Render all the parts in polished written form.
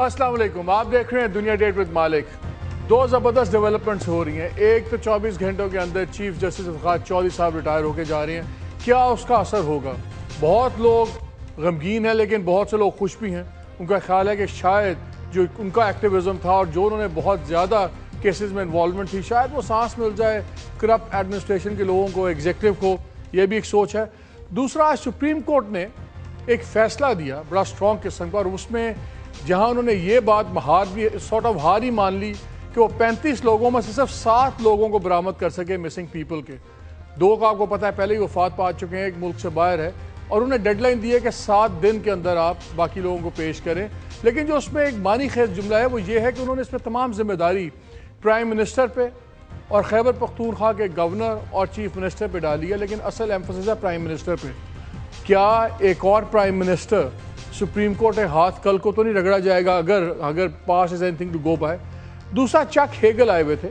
السلام علیکم، آپ دیکھ رہے ہیں دنیا ڈیٹ ود مالک۔ دو زبردست ڈیولپمنٹس ہو رہی ہیں۔ ایک تو 24 گھنٹوں کے اندر چیف جسٹس افتخار چودھری صاحب ریٹائر ہو کے جا رہے ہیں۔ کیا اس کا اثر ہوگا؟ بہت لوگ غمگین ہیں لیکن بہت سے لوگ خوش بھی ہیں۔ ان کا خیال ہے کہ شاید جو ان کا ایکٹیویزم تھا اور جو انہوں نے بہت زیادہ کیسز میں انوالومنٹ تھی، شاید وہ سانس مل جائے کرپٹ ایڈمنسٹریشن کے لوگوں کو، ایگزیکٹو کو۔ یہ بھی ایک سوچ ہے۔ دوسرا، آج سپریم کورٹ نے ایک فیصلہ دیا بڑا اسٹرانگ قسم کا، اور اس میں جہاں انہوں نے یہ بات ہار ہی مان لی کہ وہ 35 لوگوں میں سے صرف 7 لوگوں کو برآمد کر سکے مسنگ پیپل کے۔ 2 کا آپ کو پتہ ہے پہلے ہی وفات پا چکے ہیں، ایک ملک سے باہر ہے، اور انہوں نے ڈیڈ لائن دی ہے کہ 7 دن کے اندر آپ باقی لوگوں کو پیش کریں۔ لیکن جو اس میں ایک معنی خیز جملہ ہے وہ یہ ہے کہ انہوں نے اس پہ تمام ذمہ داری پرائم منسٹر پہ اور خیبر پختونخوا کے گورنر اور چیف منسٹر پہ ڈالی ہے، لیکن اصل ایمفسس ہے پرائم منسٹر پہ۔ کیا ایک اور پرائم منسٹر سپریم کورٹ کے ہاتھ کل کو تو نہیں رگڑا جائے گا اگر پاس is any thing to go by? دوسرا، چک ہیگل آئے ہوئے تھے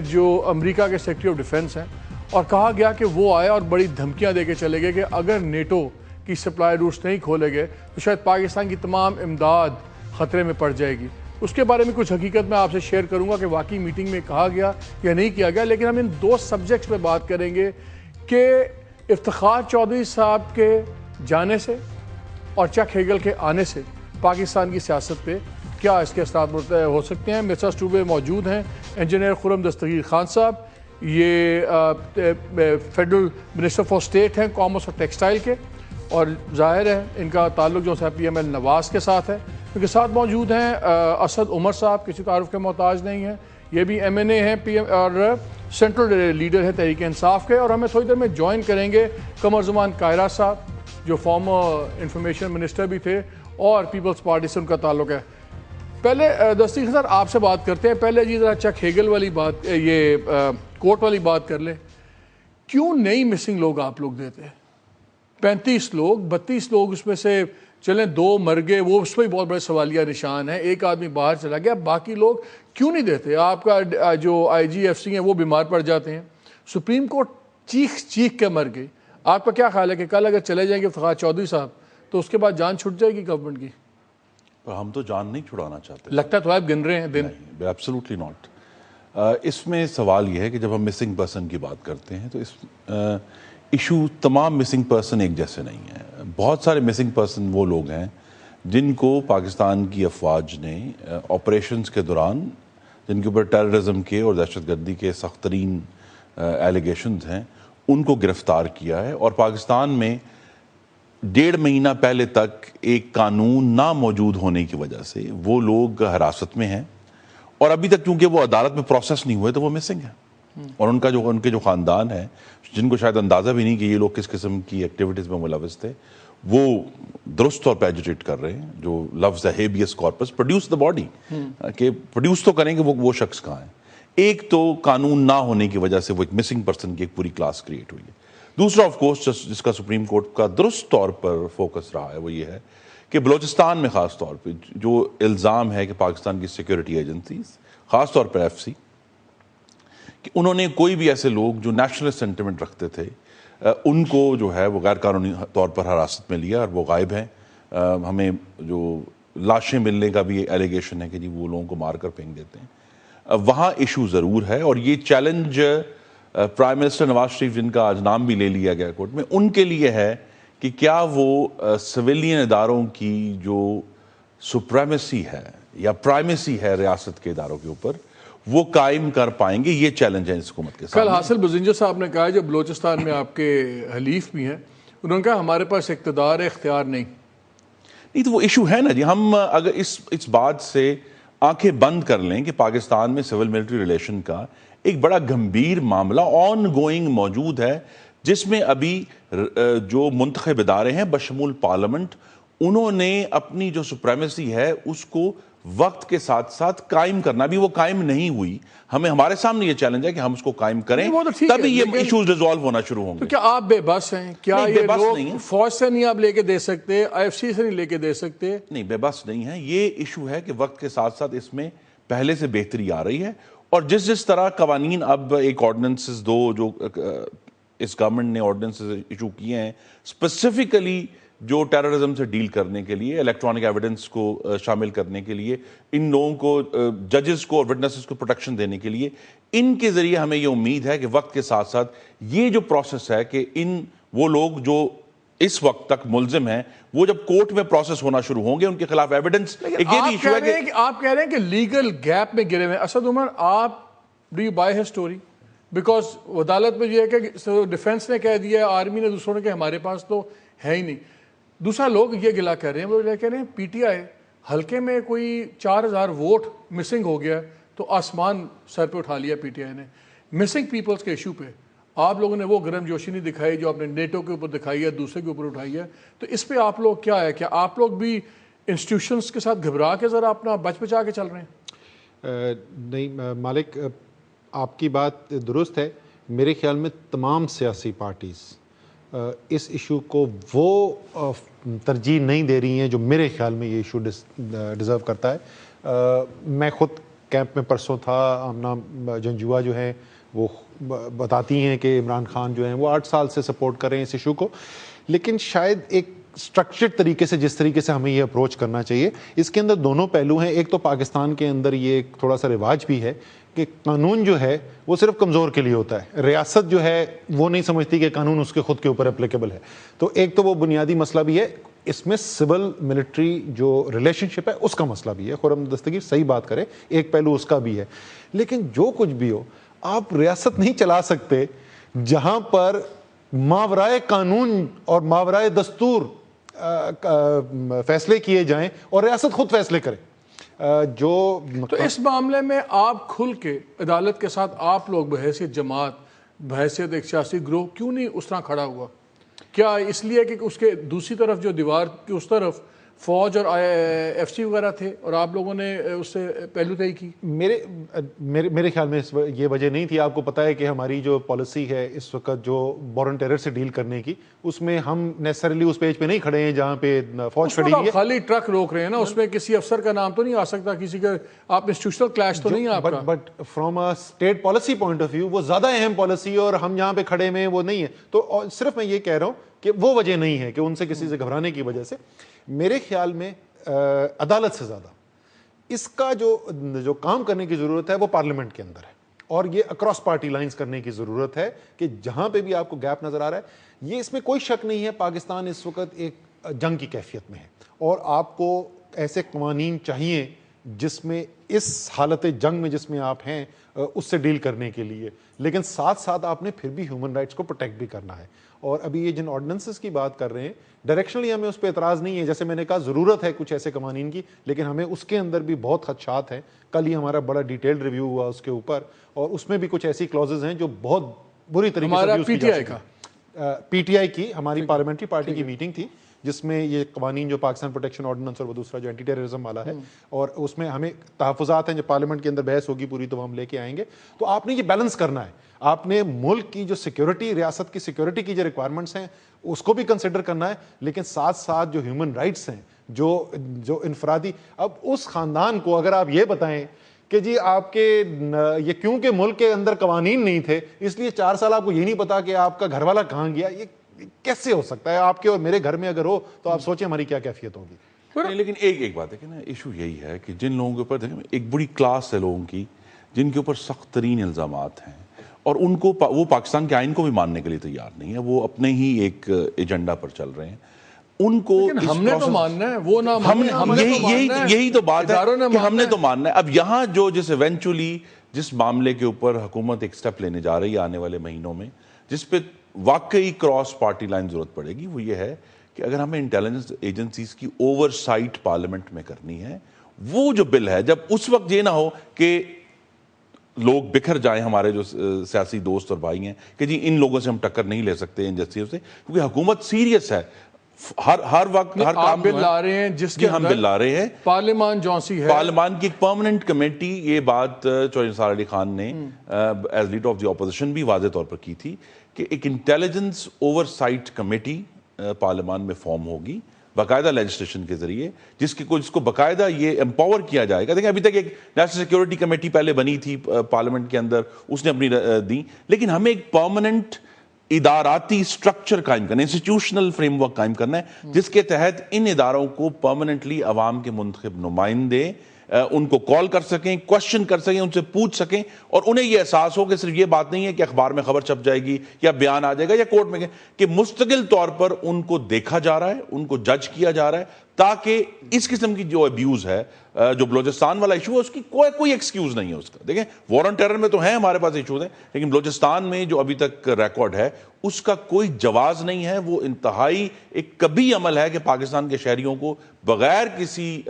جو امریکہ کے سیکرٹری آف ڈیفنس ہیں، اور کہا گیا کہ وہ آئے اور بڑی دھمکیاں دے کے چلے گئے کہ اگر نیٹو کی سپلائی روٹس نہیں کھولے گئے تو شاید پاکستان کی تمام امداد خطرے میں پڑ جائے گی۔ اس کے بارے میں کچھ حقیقت میں آپ سے شیئر کروں گا کہ واقعی میٹنگ میں کہا گیا یا نہیں کیا گیا، لیکن ہم ان 2 سبجیکٹس پہ بات کریں گے کہ افتخار چودھری صاحب کے جانے سے اور چک ہیگل کے آنے سے پاکستان کی سیاست پہ کیا اس کے اثرات ہو سکتے ہیں۔ میرے ساتھ اسٹوڈیو میں موجود ہیں انجینئر خرم دستگیر خان صاحب، یہ فیڈرل منسٹر فار اسٹیٹ ہیں کامرس اور ٹیکسٹائل کے، اور ظاہر ہے ان کا تعلق جو ہے پی ایم ایل نواز کے ساتھ ہے۔ ان کے ساتھ موجود ہیں اسد عمر صاحب، کسی تعارف کے محتاج نہیں ہیں، یہ بھی ایم این اے ہیں پی ایم اور سینٹرل لیڈر ہیں تحریک انصاف کے، اور ہمیں تھوڑی دیر میں جوائن کریں گے قمر زمان کائرہ صاحب جو فارمر انفارمیشن منسٹر بھی تھے اور پیپلز پارٹی سے ان کا تعلق ہے۔ پہلے دستگیر صاحب آپ سے بات کرتے ہیں، پہلے جی ذرا چک ہیگل والی بات، یہ کورٹ والی بات کر لیں۔ کیوں نہیں مسنگ لوگ آپ لوگ دیتے؟ 35 لوگ، 32 لوگ اس میں سے چلیں 2 مر گئے، وہ اس میں بہت بڑے سوالیہ نشان ہیں، ایک آدمی باہر چلا گیا، باقی لوگ کیوں نہیں دیتے؟ آپ کا جو آئی جی ایف سی ہیں وہ بیمار پڑ جاتے ہیں، سپریم کورٹ چیخ کے مر گئی۔ آپ کا کیا خیال ہے کہ کل اگر چلے جائیں گے افتخار چودھری صاحب تو اس کے بعد جان چھٹ جائے گی گورنمنٹ کی؟ ہم تو جان نہیں چھڑانا چاہتے، لگتا تو آپ گن رہے ہیں دن۔ Absolutely not. اس میں سوال یہ ہے کہ جب ہم مسنگ پرسن کی بات کرتے ہیں تو اس ایشو تمام مسنگ پرسن ایک جیسے نہیں ہیں۔ بہت سارے مسنگ پرسن وہ لوگ ہیں جن کو پاکستان کی افواج نے آپریشنز کے دوران، جن کے اوپر ٹیررزم کے اور دہشت گردی کے سخت ترین ایلیگیشنز ہیں، ان کو گرفتار کیا ہے، اور پاکستان میں 1.5 مہینہ پہلے تک ایک قانون نہ موجود ہونے کی وجہ سے وہ لوگ حراست میں ہیں، اور ابھی تک چونکہ وہ عدالت میں پروسیس نہیں ہوئے تو وہ مسنگ ہیں، اور ان کے جو خاندان ہیں جن کو شاید اندازہ بھی نہیں کہ یہ لوگ کس قسم کی ایکٹیویٹیز میں ملوث تھے، وہ درست طور پہ ایجوٹیٹ کر رہے ہیں۔ جو لفظ ہے ہیبیس کارپس، پروڈیوس دا باڈی، کہ پروڈیوس تو کریں کہ وہ شخص کہاں ہے۔ ایک تو قانون نہ ہونے کی وجہ سے وہ ایک مسنگ پرسن کی ایک پوری کلاس کریٹ ہوئی ہے۔ دوسرا آف کورس جس کا سپریم کورٹ کا درست طور پر فوکس رہا ہے وہ یہ ہے کہ بلوچستان میں خاص طور پہ جو الزام ہے کہ پاکستان کی سیکیورٹی ایجنسیز، خاص طور پر ایف سی، کہ انہوں نے کوئی بھی ایسے لوگ جو نیشنلسٹ سینٹیمنٹ رکھتے تھے ان کو جو ہے وہ غیر قانونی طور پر حراست میں لیا، اور وہ غائب ہیں۔ ہمیں جو لاشیں ملنے کا بھی ایلیگیشن ہے کہ جی وہ لوگوں کو مار کر پھینک دیتے ہیں۔ وہاں ایشو ضرور ہے، اور یہ challenge prime minister Nawaz Sharif, جن کا آج نام بھی لے لیا گیا کورٹ میں، ان کے لیے ہے کہ کیا وہ سویلین اداروں کی جو سپریمیسی ہے یا پرائمیسی ہے ریاست کے اداروں کے اوپر، وہ قائم کر پائیں گے۔ یہ چیلنج ہے اس حکومت کے سامنے۔ کل حاصل بزنجر صاحب نے کہا جو بلوچستان میں آپ کے حلیف بھی ہیں، انہوں نے کہا ہمارے پاس اقتدار ہے، اختیار نہیں۔ تو وہ ایشو ہے نا جی، ہم اگر اس بات سے آنکھیں بند کر لیں کہ پاکستان میں سول ملٹری ریلیشن کا ایک بڑا گمبھیر معاملہ آن گوئنگ موجود ہے، جس میں ابھی جو منتخب ادارے ہیں بشمول پارلیمنٹ، انہوں نے اپنی جو سپریمیسی ہے اس کو وقت کے ساتھ ساتھ قائم کرنا، بھی وہ قائم نہیں ہوئی۔ ہمارے سامنے یہ چیلنج ہے کہ ہم اس کو قائم کریں، تبھی یہ ایشوز ریزالو ہونا شروع ہوں گے۔ تو کیا آپ بے بس ہیں؟ کیا یہ لوگ فوج سے نہیں آپ لے کے دے سکتے، آئی ایف سی سے نہیں لے کے دے سکتے؟ نہیں، بے بس نہیں ہے۔ یہ ایشو ہے کہ وقت کے ساتھ ساتھ اس میں پہلے سے بہتری آ رہی ہے، اور جس طرح قوانین اب ایک آرڈیننسز 2 جو اس گورنمنٹ نے آرڈیننسز ایشو کیے ہیں اسپیسیفکلی جو ٹیررزم سے ڈیل کرنے کے لیے, الیکٹرانک ایویڈنس کو شامل کرنے کے لیے, ان لوگوں کو, ججز کو اور وٹنسز کو پروٹیکشن دینے کے لیے, ان کے ذریعے ہمیں یہ امید ہے کہ وقت کے ساتھ ساتھ یہ جو پروسیس ہے کہ وہ لوگ جو اس وقت تک ملزم ہیں وہ جب کورٹ میں پروسیس ہونا شروع ہوں گے, ان کے خلاف ایویڈنس. آپ کہہ رہے ہیں کہ لیگل گیپ میں گرے ہوئے. اسد عمر, آپ do you by her story? Because عدالت میں یہ ہے کہ ڈیفینس نے کہہ دیا, آرمی نے, دوسروں نے کہ ہمارے پاس تو ہے ہی نہیں. دوسرا لوگ یہ گلا کہہ رہے ہیں, وہ کہہ رہے ہیں پی ٹی آئی حلقے میں کوئی 4000 ووٹ مسنگ ہو گیا تو آسمان سر پہ اٹھا لیا پی ٹی آئی نے مسنگ پیپلز کے ایشو پہ. آپ لوگوں نے وہ گرم جوشی نہیں دکھائی جو آپ نے نیٹو کے اوپر دکھائی ہے, دوسرے کے اوپر اٹھائی ہے. تو اس پہ آپ لوگ کیا ہے, کیا آپ لوگ بھی انسٹیٹیوشنز کے ساتھ گھبرا کے ذرا اپنا بچ بچا کے چل رہے ہیں؟ نہیں مالک, آپ کی بات درست ہے. میرے خیال میں تمام سیاسی پارٹیز اس ایشو کو وہ ترجیح نہیں دے رہی ہیں جو میرے خیال میں یہ ایشو ڈیزرو کرتا ہے. میں خود کیمپ میں پرسوں تھا. آمنہ جنجوا جو ہیں وہ بتاتی ہیں کہ عمران خان جو ہیں وہ 8 سال سے سپورٹ کر رہے ہیں اس ایشو کو, لیکن شاید ایک اسٹرکچرڈ طریقے سے, جس طریقے سے ہمیں یہ اپروچ کرنا چاہیے, اس کے اندر دونوں پہلو ہیں. ایک تو پاکستان کے اندر یہ ایک تھوڑا سا رواج بھی ہے کہ قانون جو ہے وہ صرف کمزور کے لیے ہوتا ہے. ریاست جو ہے وہ نہیں سمجھتی کہ قانون اس کے خود کے اوپر اپلیکیبل ہے. تو ایک تو وہ بنیادی مسئلہ بھی ہے. اس میں سول ملٹری جو ریلیشن شپ ہے اس کا مسئلہ بھی ہے. خرم دستگیر صحیح بات کرے, ایک پہلو اس کا بھی ہے. لیکن جو کچھ بھی ہو, آپ ریاست نہیں چلا سکتے جہاں پر ماورائے قانون اور ماورائے دستور فیصلے کیے جائیں اور ریاست خود فیصلے کرے. تو اس معاملے میں آپ کھل کے عدالت کے ساتھ آپ لوگ بحیثیت جماعت, بحیثیت ایک سیاسی گروہ کیوں نہیں اس طرح کھڑا ہوا؟ کیا اس لیے کہ اس کے دوسری طرف جو دیوار کی اس طرف فوج اور ایف سی وغیرہ تھے اور آپ لوگوں نے اس سے پہلو طے کی؟ میرے خیال میں یہ وجہ نہیں تھی. آپ کو پتا ہے کہ ہماری جو پالیسی ہے اس وقت جو وارن ٹیرر سے ڈیل کرنے کی, اس میں ہم نیسسریلی اس پیج پہ نہیں کھڑے ہیں جہاں پہ فوج کھڑی ہے. خالی ٹرک روک رہے ہیں نا, اس میں کسی افسر کا نام تو نہیں آ سکتا, کسی کا آپ انسٹیٹیوشنل کلیش تو نہیں ہے آپ کا. But from a state policy point of view وہ زیادہ اہم پالیسی, اور ہم جہاں پہ کھڑے میں وہ نہیں ہے. تو صرف میں یہ کہہ رہا ہوں کہ وہ وجہ نہیں ہے کہ ان سے کسی سے گھبرانے کی وجہ سے. میرے خیال میں عدالت سے زیادہ اس کا جو کام کرنے کی ضرورت ہے وہ پارلیمنٹ کے اندر ہے, اور یہ اکراس پارٹی لائنز کرنے کی ضرورت ہے کہ جہاں پہ بھی آپ کو گیپ نظر آ رہا ہے, یہ اس میں کوئی شک نہیں ہے پاکستان اس وقت ایک جنگ کی کیفیت میں ہے, اور آپ کو ایسے قوانین چاہیے جس میں اس حالت جنگ میں جس میں آپ ہیں اس سے ڈیل کرنے کے لیے, لیکن ساتھ ساتھ آپ نے پھر بھی ہیومن رائٹس کو پروٹیکٹ بھی کرنا ہے. اور ابھی یہ جن آرڈیننسز کی بات کر رہے ہیں, ڈائریکشنلی ہمیں اس پہ اعتراض نہیں ہے. جیسے میں نے کہا ضرورت ہے کچھ ایسے قوانین کی, لیکن ہمیں اس کے اندر بھی بہت خدشات ہیں. کل ہی ہمارا بڑا ڈیٹیلڈ ریویو ہوا اس کے اوپر, اور اس میں بھی کچھ ایسی کلوزز ہیں جو بہت بری طریقے سے ابیوز کی جا سکتی ہیں. پی ٹی آئی کی ہماری پارلیمنٹری پارٹی کی میٹنگ تھی جس میں یہ قوانین جو پاکستان پروٹیکشن آرڈیننس اور وہ دوسرا جو اینٹی ٹیررزم والا ہے, اور اس میں ہمیں تحفظات ہیں جو پارلیمنٹ کے اندر بحث ہوگی پوری تو ہم لے کے آئیں گے. تو آپ نے یہ بیلنس کرنا ہے, آپ نے ملک کی جو سیکیورٹی, ریاست کی سیکیورٹی کی جو ریکوائرمنٹس ہیں اس کو بھی کنسیڈر کرنا ہے, لیکن ساتھ ساتھ جو ہیومن رائٹس ہیں, جو انفرادی, اب اس خاندان کو اگر آپ یہ بتائیں کہ جی آپ کے یہ کیونکہ ملک کے اندر قوانین نہیں تھے اس لیے 4 سال آپ کو یہ نہیں پتا کہ آپ کا گھر والا کہاں گیا, یہ کیسے ہو سکتا ہے؟ آپ کے اور میرے گھر میں اگر ہو تو آپ سوچیں ہماری کیا کیفیت ہوگی. لیکن ایک بات ہے کہ نا, ایشو یہی ہے کہ جن لوگوں کے اوپر دیکھیں, ایک بڑی کلاس ہے لوگوں کی جن کے اوپر سخت ترین الزامات ہیں, اور ان کو وہ پاکستان کے آئین کو بھی ماننے کے لیے تیار نہیں ہے, وہ اپنے ہی ایک ایجنڈا پر چل رہے ہیں. ان کو ہم نے تو ماننا ہے, وہ نہ یہی تو بات ہے کہ ہم نے تو ماننا ہے. اب یہاں جس ایونچولی جس معاملے کے اوپر حکومت ایک سٹیپ لینے جا رہی ہے آنے والے مہینوں میں, جس پہ واقعی کراس پارٹی لائن ضرورت پڑے گی, وہ یہ ہے کہ اگر ہمیں انٹیلیجنس ایجنسیز کی اوور سائٹ پارلیمنٹ میں کرنی ہے, وہ جو بل ہے, جب اس وقت یہ نہ ہو کہ لوگ بکھر جائیں, ہمارے جو سیاسی دوست اور بھائی ہیں, کہ جی ان لوگوں سے ہم ٹکر نہیں لے سکتے انجسٹیوں سے, کیونکہ حکومت سیریس ہے. ہر وقت ہر کام بل لا رہے ہیں جس کے ہم بل لا رہے ہیں. پارلیمان جونسی ہے, پارلیمان کی ایک پرماننٹ کمیٹی, یہ بات چودھری نثار علی خان نے as leader of the opposition بھی واضح طور پر کی تھی کہ ایک انٹیلیجنس اوور سائٹ کمیٹی پارلیمان میں فارم ہوگی باقاعدہ لیجسلیشن کے ذریعے, جس کو باقاعدہ یہ امپاور کیا جائے گا. دیکھیں ابھی تک ایک نیشنل سیکیورٹی کمیٹی پہلے بنی تھی پارلیمنٹ کے اندر, اس نے اپنی دی, لیکن ہمیں ایک پرماننٹ اداراتی سٹرکچر قائم کرنا ہے, انسٹیٹیوشنل فریم ورک قائم کرنا ہے, جس کے تحت ان اداروں کو پرماننٹلی عوام کے منتخب نمائندے ان کو کال کر سکیں, کوشچن کر سکیں, ان سے پوچھ سکیں, اور انہیں یہ احساس ہو کہ صرف یہ بات نہیں ہے کہ اخبار میں خبر چھپ جائے گی یا بیان آ جائے گا یا کورٹ میں, کہ مستقل طور پر ان کو دیکھا جا رہا ہے, ان کو جج کیا جا رہا ہے, تاکہ اس قسم کی جو ابیوز ہے, جو بلوچستان والا ایشو ہے, اس کی کوئی ایکسکیوز نہیں ہے اس کا. دیکھیں وار آن ٹیرر میں تو ہیں ہمارے پاس ایشوز ہیں, لیکن بلوچستان میں جو ابھی تک ریکارڈ ہے اس کا کوئی جواز نہیں ہے. وہ انتہائی ایک کبھی عمل ہے کہ پاکستان کے شہریوں کو بغیر کسی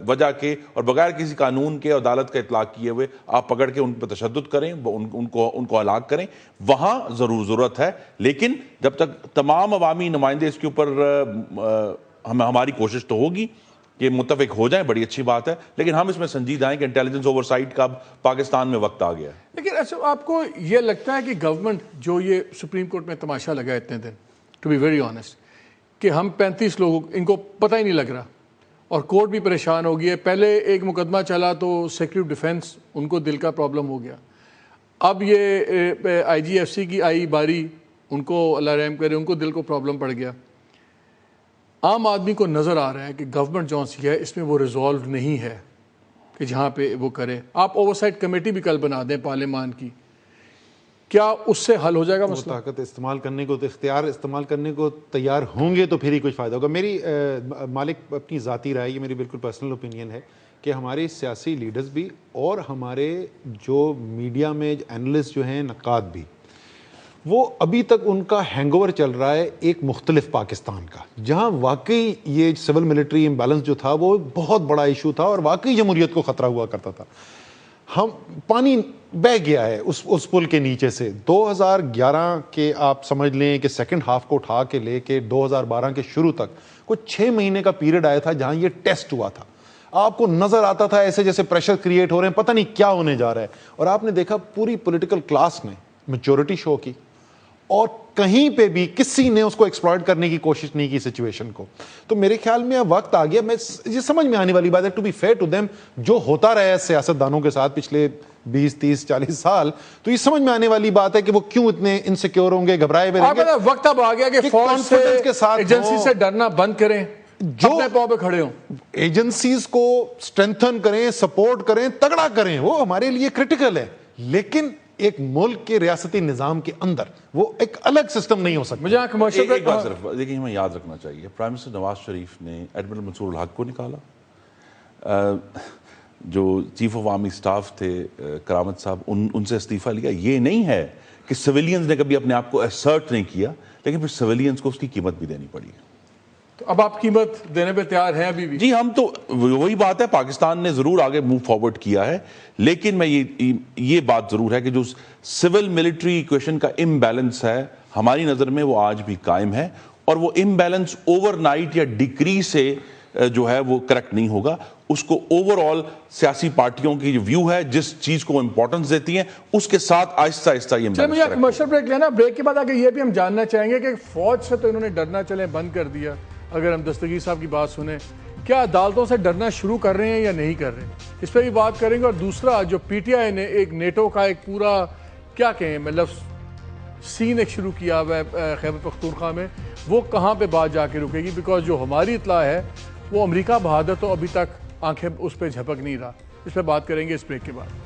وجہ کے اور بغیر کسی قانون کے عدالت کا اطلاق کیے ہوئے آپ پکڑ کے ان پہ تشدد کریں, ان کو ہلاک کریں. وہاں ضرورت ہے, لیکن جب تک تمام عوامی نمائندے اس کے اوپر ہماری کوشش تو ہوگی کہ متفق ہو جائیں, بڑی اچھی بات ہے, لیکن ہم اس میں سنجیدہ ہیں کہ انٹیلیجنس اوور سائٹ کا پاکستان میں وقت آ گیا ہے. لیکن اچھا آپ کو یہ لگتا ہے کہ گورنمنٹ جو یہ سپریم کورٹ میں تماشا لگا اتنے دن, ٹو بی ویری آنیسٹ, کہ ہم 35 لوگوں ان کو پتہ ہی نہیں لگ رہا اور کورٹ بھی پریشان ہو گئی ہے. پہلے ایک مقدمہ چلا تو سیکرٹری آف ڈیفینس ان کو دل کا پرابلم ہو گیا, اب یہ آئی جی ایف سی کی آئی باری, ان کو اللہ رحم کرے, ان کو دل کو پرابلم پڑ گیا. عام آدمی کو نظر آ رہا ہے کہ گورنمنٹ جو سی ہے اس میں وہ ریزالو نہیں ہے کہ جہاں پہ وہ کرے. آپ اوورسائٹ کمیٹی بھی کل بنا دیں پارلیمان کی, کیا اس سے حل ہو جائے گا مسئلہ؟ طاقت استعمال کرنے کو, اختیار استعمال کرنے کو تیار ہوں گے تو پھر ہی کچھ فائدہ ہوگا. میری مالک اپنی ذاتی رائے, یہ میری بالکل پرسنل اوپینین ہے کہ ہمارے سیاسی لیڈرز بھی اور ہمارے جو میڈیا میں اینالسٹ جو ہیں, نقاد بھی, وہ ابھی تک ان کا ہینگ اوور چل رہا ہے ایک مختلف پاکستان کا, جہاں واقعی یہ سول ملٹری امبیلنس جو تھا وہ بہت بڑا ایشو تھا اور واقعی جمہوریت کو خطرہ ہوا کرتا تھا. ہم پانی بہ گیا ہے اس پل کے نیچے سے. 2011 کے آپ سمجھ لیں کہ سیکنڈ ہاف کو اٹھا کے لے کے 2012 کے شروع تک کچھ 6 مہینے کا پیریڈ آیا تھا جہاں یہ ٹیسٹ ہوا تھا. آپ کو نظر آتا تھا ایسے جیسے پریشر کریٹ ہو رہے ہیں, پتہ نہیں کیا ہونے جا رہا ہے, اور آپ نے دیکھا پوری پولیٹیکل کلاس نے میچورٹی شو کی اور کہیں پہ بھی کسی نے اس کو ایکسپلائٹ کرنے کی کوشش نہیں کی سچویشن کو. تو میرے خیال میں اب وقت آ گیا, میں یہ سمجھ میں آنے والی بات ہے, to be fair to them, جو ہوتا رہا ہے سیاست دانوں کے ساتھ پچھلے 20 30 40 سال, تو یہ سمجھ میں آنے والی بات ہے کہ وہ کیوں اتنے انسیکیور ہوں گے, گھبرائے ہوئے رہیں گے. وقت اب آ گیا کہ فوج سے, ایجنسی سے ڈرنا بند کریں, جو اپنے پاؤں پہ کھڑے ہوں, ایجنسیز کو اسٹرینتھن کریں, سپورٹ کریں, تگڑا کریں, وہ ہمارے لیے کرٹیکل ہے. لیکن ایک ملک کے ریاستی نظام کے اندر وہ ایک الگ سسٹم نہیں ہو سکتا. مجھے کمرشل ایک بات صرف دیکھیں, ہمیں یاد رکھنا چاہیے, پرائم منسٹر نواز شریف نے ایڈمرل منصور الحق کو نکالا, جو چیف آف آرمی اسٹاف تھے کرامت صاحب, ان سے استعفیٰ لیا. یہ نہیں ہے کہ سویلینز نے کبھی اپنے آپ کو اسرٹ نہیں کیا, لیکن پھر سویلینز کو اس کی قیمت بھی دینی پڑی. تو اب آپ قیمت دینے پہ تیار ہیں ابھی بھی؟ جی ہم تو, وہی بات ہے, پاکستان نے ضرور آگے موو فارورڈ کیا ہے, لیکن میں یہ بات ضرور ہے کہ جو سول ملٹری ایکویشن کا امبیلنس ہے ہماری نظر میں وہ آج بھی قائم ہے, اور وہ امبیلنس اوور نائٹ یا ڈگری سے جو ہے وہ کریکٹ نہیں ہوگا. اس کو اوور آل سیاسی پارٹیوں کی جو ویو ہے, جس چیز کو امپورٹنس دیتی ہیں, اس کے ساتھ آہستہ آہستہ یہ امبیلنس. مجھے کمرشل بریک لینا, بریک کے بعد آگے یہ بھی ہم جاننا چاہیں گے کہ فوج سے تو انہوں نے ڈرنا چلیں بند کر دیا. اگر ہم دستگیر صاحب کی بات سنیں, کیا عدالتوں سے ڈرنا شروع کر رہے ہیں یا نہیں کر رہے ہیں, اس پہ بھی بات کریں گے. اور دوسرا, جو پی ٹی آئی نے ایک نیٹو کا ایک پورا کیا کہیں مطلب سین ایک شروع کیا ہوا ہے خیبر پختونخوا میں, وہ کہاں پہ بات جا کے رکے گی؟ بیکاز جو ہماری اطلاع ہے وہ امریکہ بہادر تو ابھی تک آنکھیں اس پہ جھپک نہیں رہا. اس پہ بات کریں گے اس بریک کے بعد.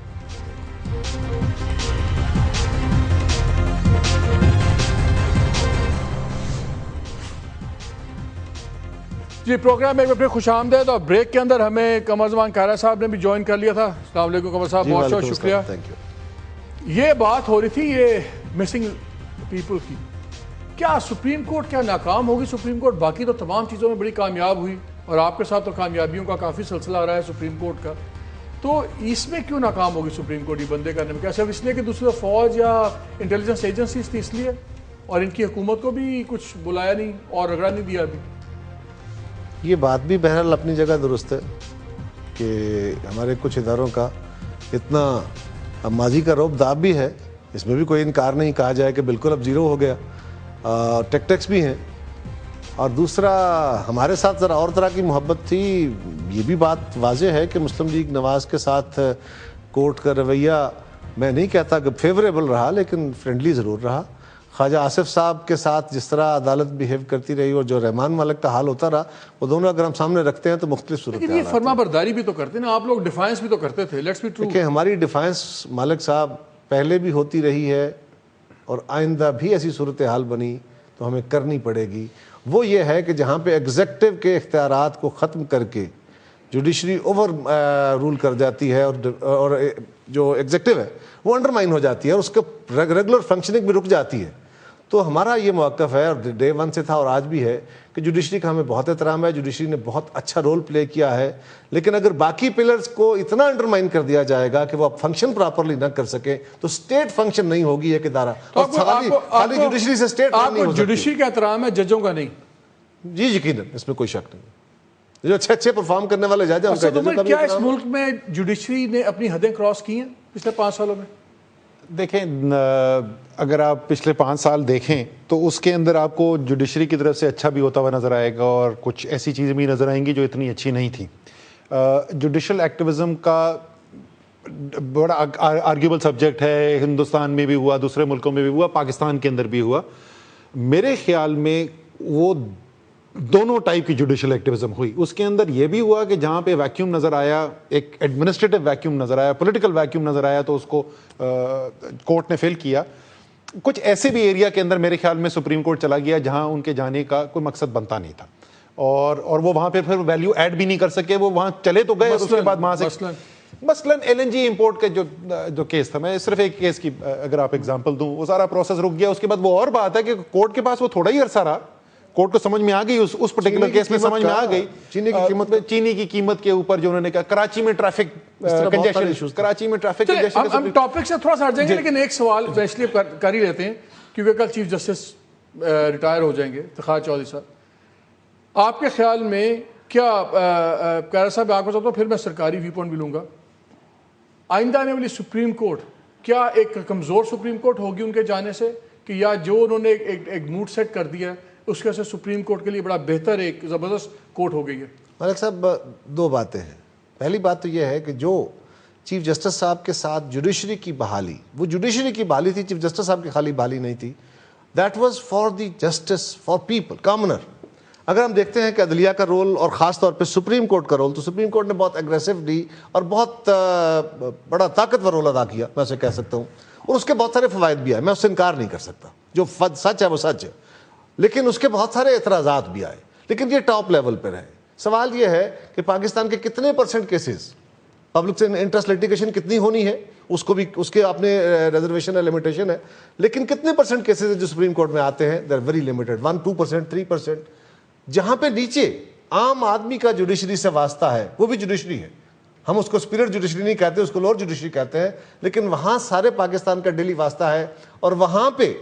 جی پروگرام ایک بار خوش آمدید. اور بریک کے اندر ہمیں قمر زمان کائرہ صاحب نے بھی جوائن کر لیا تھا. السلام علیکم قمر صاحب, بہت بہت شکریہ. یہ بات ہو رہی تھی یہ مسنگ پیپل کی, کیا سپریم کورٹ کیا ناکام ہوگی؟ سپریم کورٹ باقی تو تمام چیزوں میں بڑی کامیاب ہوئی, اور آپ کے ساتھ تو کامیابیوں کا کافی سلسلہ رہا ہے سپریم کورٹ کا, تو اس میں کیوں ناکام ہوگی سپریم کورٹ یہ بندے کرنے میں؟ کیا صرف اس لیے کہ دوسری فوج یا انٹیلیجنس ایجنسیز تھی اس لیے, اور ان کی حکومت کو بھی کچھ بلایا نہیں اور رگڑا نہیں دیا ابھی؟ یہ بات بھی بہرحال اپنی جگہ درست ہے کہ ہمارے کچھ اداروں کا اتنا ماضی کا رعب داب بھی ہے, اس میں بھی کوئی انکار نہیں, کہا جائے کہ بالکل اب زیرو ہو گیا. ٹیکٹکس بھی ہیں, اور دوسرا ہمارے ساتھ ذرا اور طرح کی محبت تھی. یہ بھی بات واضح ہے کہ مسلم لیگ نواز کے ساتھ کورٹ کا رویہ میں نہیں کہتا کہ فیوریبل رہا, لیکن فرینڈلی ضرور رہا. خواجہ آصف صاحب کے ساتھ جس طرح عدالت بیہیو کرتی رہی اور جو رحمان مالک کا حال ہوتا رہا, وہ دونوں اگر ہم سامنے رکھتے ہیں تو مختلف صورت لیکن یہ فرما برداری بھی تو کرتے ہیں نا آپ لوگ, ڈیفائنس بھی تو کرتے تھے. Let's be true. کہ ہماری ڈیفائنس مالک صاحب پہلے بھی ہوتی رہی ہے اور آئندہ بھی ایسی صورتحال بنی تو ہمیں کرنی پڑے گی. وہ یہ ہے کہ جہاں پہ ایگزیکٹو کے اختیارات کو ختم کر کے جوڈیشری اوور رول کر جاتی ہے اور جو ایگزیکٹو ہے وہ انڈرمائن ہو جاتی ہے اور اس کے ریگولر فنکشننگ بھی رک جاتی ہے. تو ہمارا یہ موقف ہے اور ڈے ون سے تھا اور آج بھی ہے کہ جوڈیشری کا ہمیں بہت احترام ہے, جوڈیشری نے بہت اچھا رول پلے کیا ہے, لیکن اگر باقی پلرز کو اتنا انڈرمائن کر دیا جائے گا کہ وہ فنکشن پراپرلی نہ کر سکے تو اسٹیٹ فنکشن نہیں ہوگی ایک ادارہ. اور خالی جوڈیشری سے اسٹیٹ نہیں ہو سکتی. جوڈیشری کا احترام ہے, ججوں کا نہیں. جی یقیناً اس میں کوئی شک نہیں. جو اچھے پرفارم کرنے والے جج ہیں, کیا اس ملک میں جوڈیشری نے اپنی حدیں کراس کی ہیں پچھلے 5 سالوں میں؟ دیکھیں, اگر آپ پچھلے 5 سال دیکھیں تو اس کے اندر آپ کو جوڈیشری کی طرف سے اچھا بھی ہوتا ہوا نظر آئے گا اور کچھ ایسی چیزیں بھی نظر آئیں گی جو اتنی اچھی نہیں تھیں. جوڈیشل ایکٹیویزم کا بڑا آرگیوبل سبجیکٹ ہے, ہندوستان میں بھی ہوا, دوسرے ملکوں میں بھی ہوا, پاکستان کے اندر بھی ہوا. میرے خیال میں وہ دونوں ٹائپ کی جوڈیشل ایکٹیویزم ہوئی. اس کے اندر یہ بھی ہوا کہ جہاں پہ ویکیوم نظر آیا, ایک ایڈمنسٹریٹو ویکیوم نظر آیا, پولیٹیکل ویکیوم نظر آیا, تو اس کو کورٹ نے فل کیا. کچھ ایسے بھی ایریا کے اندر میرے خیال میں سپریم کورٹ چلا گیا جہاں ان کے جانے کا کوئی مقصد بنتا نہیں تھا اور وہ وہاں پہ پھر ویلیو ایڈ بھی نہیں کر سکے. وہ وہاں چلے تو گئے اور اس کے بعد وہاں سے مثلاً LNG امپورٹ کا جو کیس تھا, میں صرف ایک کیس کی اگر آپ ایگزامپل دوں, وہ سارا پروسیس رک گیا. اس کے بعد وہ اور بات ہے کہ کورٹ کے پاس وہ تھوڑا ہی عرصہ رہا, کورٹ کو سمجھ میں آ گئی اس پرٹیکولر کیس میں سمجھ میں آ گئی چینی کی قیمت کے اوپر جو انہوں نے کہا کراچی میں ٹریفک کنجیشن, کراچی میں ٹریفک کنجیشن. ہم ٹاپک سے تھوڑا سا ہٹ جائیں گے, لیکن ایک سوال ویسے کر ہی لیتے ہیں کیونکہ کل چیف جسٹس ریٹائر ہو جائیں گے, افتخار چودھری صاحب. آپ کے خیال میں کیا قیرا صاحب آپ کو بتاتا ہوں, پھر میں سرکاری ویو پوائنٹ بھی لوں گا, آئندہ آنے والی سپریم کورٹ کیا ایک کمزور سپریم کورٹ ہوگی ان کے جانے سے, کہ یا جو انہوں نے ایک موڈ سیٹ کر دیا ہے اس کے سے سپریم کورٹ کے لیے بڑا بہتر ایک زبردست کورٹ ہو گئی ہے؟ ملک صاحب 2 باتیں ہیں. پہلی بات تو یہ ہے کہ جو چیف جسٹس صاحب کے ساتھ جوڈیشری کی بحالی, وہ جوڈیشری کی بحالی تھی, چیف جسٹس صاحب کی خالی بحالی نہیں تھی. That was for the justice, for people, commoner. اگر ہم دیکھتے ہیں کہ عدلیہ کا رول اور خاص طور پہ سپریم کورٹ کا رول, تو سپریم کورٹ نے بہت ایگریسولی اور بہت بڑا طاقتور رول ادا کیا, میں اسے کہہ سکتا ہوں, اور اس کے بہت سارے فوائد بھی آئے, میں اس سے انکار نہیں کر سکتا. جو سچ ہے وہ سچ ہے, لیکن اس کے بہت سارے اعتراضات بھی آئے. لیکن یہ ٹاپ لیول پر ہے. سوال یہ ہے کہ پاکستان کے کتنے % کیسز پبلک سے انٹرسٹ لیٹیگیشن کتنی ہونی ہے, اس کو بھی اس کے اپنے ریزرویشن ہے, لمیٹیشن ہے, لیکن کتنے % کیسز جو سپریم کورٹ میں آتے ہیں, دے آر ویری لمیٹڈ, 1-2%, 3%. جہاں پہ نیچے عام آدمی کا جوڈیشری سے واسطہ ہے, وہ بھی جوڈیشری ہے, ہم اس کو اسپرٹ جوڈیشری نہیں کہتے, اس کو لوور جوڈیشری کہتے ہیں, لیکن وہاں سارے پاکستان کا ڈیلی واسطہ ہے. اور وہاں پہ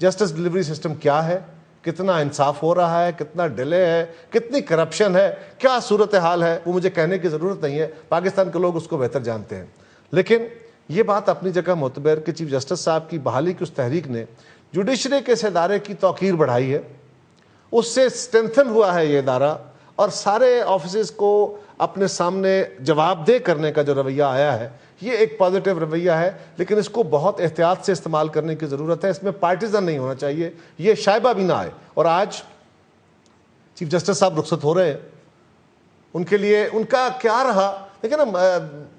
جسٹس ڈلیوری سسٹم کیا ہے, کتنا انصاف ہو رہا ہے, کتنا ڈیلے ہے, کتنی کرپشن ہے, کیا صورتحال ہے, وہ مجھے کہنے کی ضرورت نہیں ہے, پاکستان کے لوگ اس کو بہتر جانتے ہیں. لیکن یہ بات اپنی جگہ معتبر کہ چیف جسٹس صاحب کی بحالی کی اس تحریک نے جوڈیشری کے اس ادارے کی توقیر بڑھائی ہے, اس سے اسٹرینتھن ہوا ہے یہ ادارہ, اور سارے آفیسز کو اپنے سامنے جواب دہ کرنے کا جو رویہ آیا ہے یہ ایک پازیٹیو رویہ ہے. لیکن اس کو بہت احتیاط سے استعمال کرنے کی ضرورت ہے, اس میں پارٹیزن نہیں ہونا چاہیے, یہ شائبہ بھی نہ آئے. اور آج چیف جسٹس صاحب رخصت ہو رہے ہیں, ان کے لیے ان کا کیا رہا, لیکن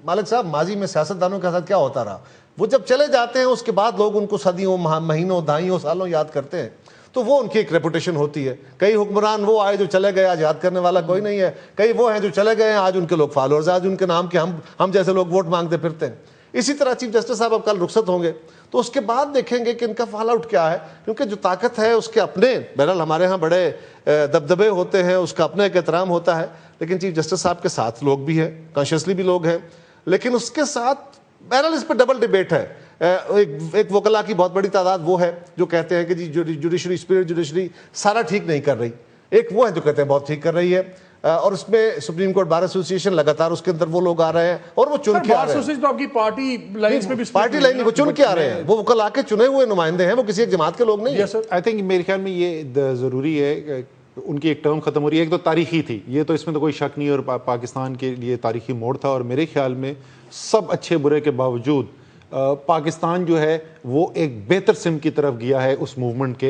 مالک صاحب ماضی میں سیاستدانوں کے ساتھ کیا ہوتا رہا, وہ جب چلے جاتے ہیں اس کے بعد لوگ ان کو صدیوں, مہینوں, دہائیوں, سالوں یاد کرتے ہیں, تو وہ ان کی ایک ریپوٹیشن ہوتی ہے. کئی حکمران وہ آئے جو چلے گئے, آج یاد کرنے والا کوئی نہیں ہے. کئی وہ ہیں جو چلے گئے ہیں, آج ان کے لوگ فالوورز, آج ان کے نام کے ہم جیسے لوگ ووٹ مانگتے پھرتے ہیں. اسی طرح چیف جسٹس صاحب اب کل رخصت ہوں گے تو اس کے بعد دیکھیں گے کہ ان کا فال آؤٹ کیا ہے, کیونکہ جو طاقت ہے اس کے اپنے, بہرحال ہمارے ہاں بڑے دبدبے ہوتے ہیں, اس کا اپنا ایک احترام ہوتا ہے, لیکن چیف جسٹس صاحب کے ساتھ لوگ بھی ہیں, کانشیسلی بھی لوگ ہیں, لیکن اس کے ساتھ بہرحال اس پہ ڈبل ڈیبیٹ ہے. ایک وکلا کی بہت بڑی تعداد وہ ہے جو کہتے ہیں کہ جی جوڈیشری, اسپرٹ جوڈیشری سارا ٹھیک نہیں کر رہی, ایک وہ ہے جو کہتے ہیں بہت ٹھیک کر رہی ہے, اور اس میں سپریم کورٹ بار ایسوسی ایشن لگاتار اس کے اندر وہ لوگ آ رہے ہیں اور وہ چن کے آ رہے ہیں. تو آپ کی پارٹی لائنز میں بھی پارٹی لائن وہ چن کے آ رہے ہیں, وہ وکلا کے چنے ہوئے نمائندے ہیں, وہ کسی ایک جماعت کے لوگ نہیں ہیں. آئی تھنک میرے خیال میں یہ ضروری ہے, ان کی ایک ٹرم ختم ہو رہی ہے. ایک تو تاریخی تھی, یہ تو اس میں تو کوئی شک نہیں, اور پاکستان کے لیے تاریخی موڑ تھا, اور میرے خیال میں سب اچھے برے کے باوجود پاکستان جو ہے وہ ایک بہتر سمت کی طرف گیا ہے اس موومنٹ